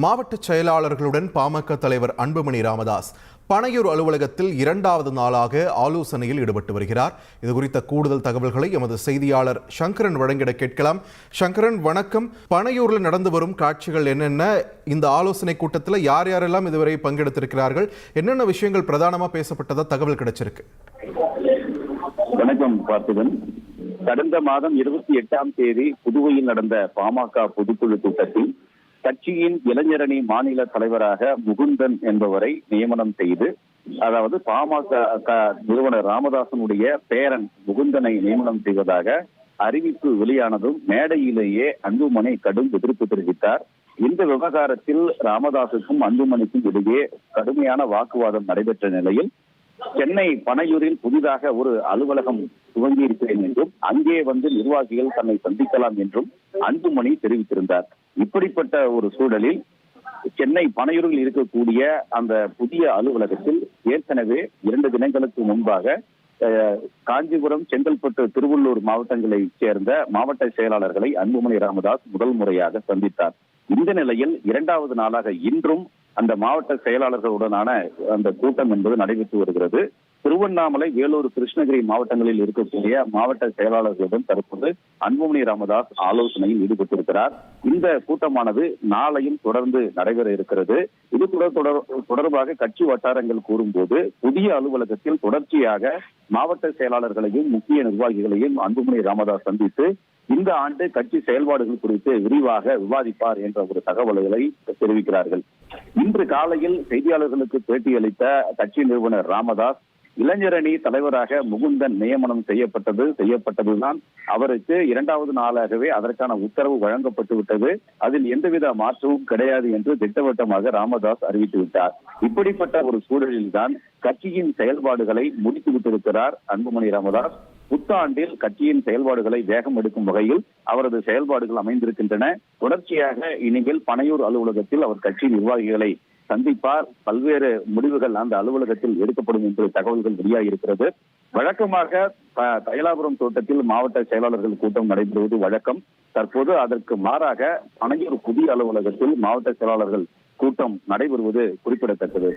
மாவட்ட செயலாளர்களுடன் பாமக தலைவர் அன்புமணி ராமதாஸ் பனையூர் அலுவலகத்தில் 2வது நாளாக ஆலோசனையில் ஈடுபட்டு வருகிறார். இது குறித்த கூடுதல் தகவல்களை எமது செய்தியாளர் சங்கரன் வழங்கிட கேட்கலாம். சங்கரன், வணக்கம். பனையூரில் நடந்து வரும் காட்சிகள் என்னென்ன? இந்த ஆலோசனை கூட்டத்தில் யார் யாரெல்லாம் இதுவரை பங்கெடுத்திருக்கிறார்கள்? என்னென்ன விஷயங்கள் பிரதானமாக பேசப்பட்டதா தகவல் கிடைச்சிருக்கு? வணக்கம் பார்த்திபன். கடந்த மாதம் 28ஆம் தேதி புதுவையில் நடந்த பாமக பொதுக்குழு கூட்டத்தில் கட்சியின் இளைஞரணி மாநில தலைவராக முகுந்தன் என்பவரை நியமனம் செய்து, அதாவது பாமக நிறுவனர் ராமதாசனுடைய பேரன் முகுந்தனை நியமனம் செய்வதாக அறிவிப்பு வெளியானதும் மேடையிலேயே அன்புமணி கடும் எதிர்ப்பு தெரிவித்தார். இந்த விவகாரத்தில் ராமதாசுக்கும் அன்புமணிக்கும் இடையே கடுமையான வாக்குவாதம் நடைபெற்ற நிலையில் சென்னை பனையூரில் புதிதாக ஒரு அலுவலகம் துவங்கி இருக்கிறேன் என்றும் அங்கே வந்து நிர்வாகிகள் தன்னை சந்திக்கலாம் என்றும் அன்புமணி தெரிவித்திருந்தார். இப்படிப்பட்ட ஒரு சூழலில் சென்னை பனையூரில் இருக்கக்கூடிய அந்த புதிய அலுவலகத்தில் ஏற்கனவே 2 தினங்களுக்கு முன்பாக காஞ்சிபுரம், செங்கல்பட்டு, திருவள்ளூர் மாவட்டங்களைச் சேர்ந்த மாவட்ட செயலாளர்களை அன்புமணி ராமதாஸ் முதல் முறையாக சந்தித்தார். இந்த நிலையில் 2வது நாளாக இன்றும் அந்த மாவட்ட செயலாளர்களுடனான அந்த கூட்டம் என்பது நடைபெற்று வருகிறது. திருவண்ணாமலை, வேலூர், கிருஷ்ணகிரி மாவட்டங்களில் இருக்கக்கூடிய மாவட்ட செயலாளர்களுடன் தற்போது அன்புமணி ராமதாஸ் ஆலோசனையில் ஈடுபட்டிருக்கிறார். இந்த கூட்டமானது நாளையும் தொடர்ந்து நடைபெற இருக்கிறது. இது தொடர்பாக கட்சி வட்டாரங்கள் கூறும்போது புதிய அலுவலகத்தில் தொடர்ச்சியாக மாவட்ட செயலாளர்களையும் முக்கிய நிர்வாகிகளையும் அன்புமணி ராமதாஸ் சந்தித்து இந்த ஆண்டு கட்சி செயல்பாடுகள் குறித்து விரிவாக விவாதிப்பார் என்ற ஒரு தகவல்களை தெரிவிக்கிறார்கள். இன்று காலையில் செய்தியாளர்களுக்கு பேட்டியளித்த கட்சி நிறுவனர் ராமதாஸ், இளைஞரணி தலைவராக முகுந்தன் நியமனம் செய்யப்பட்டதுதான் அவருக்கு 2வது நாளாகவே அதற்கான உத்தரவு வழங்கப்பட்டு விட்டது, அதில் எந்தவித மாற்றமும் கிடையாது என்று திட்டவட்டமாக ராமதாஸ் அறிவித்துவிட்டார். இப்படிப்பட்ட ஒரு சூழலில்தான் கட்சியின் செயல்பாடுகளை முடித்து விட்டிருக்கிறார் அன்புமணி ராமதாஸ். புத்தாண்டில் கட்சியின் செயல்பாடுகளை வேகம் எடுக்கும் வகையில் அவரது செயல்பாடுகள் அமைந்திருக்கின்றன. தொடர்ச்சியாக இனிமேல் பனையூர் அலுவலகத்தில் அவர் கட்சி நிர்வாகிகளை சந்திப்பார். பல்வேறு முடிவுகள் அந்த அலுவலகத்தில் எடுக்கப்படும் என்று தகவல்கள் வெளியாகியிருக்கிறது. வழக்கமாக தைலாபுரம் தோட்டத்தில் மாவட்ட செயலாளர்கள் கூட்டம் நடைபெறுவது வழக்கம். தற்போது அதற்கு மாறாக பனையூர் புதிய அலுவலகத்தில் மாவட்ட செயலாளர்கள் கூட்டம் நடைபெறுவது குறிப்பிடத்தக்கது.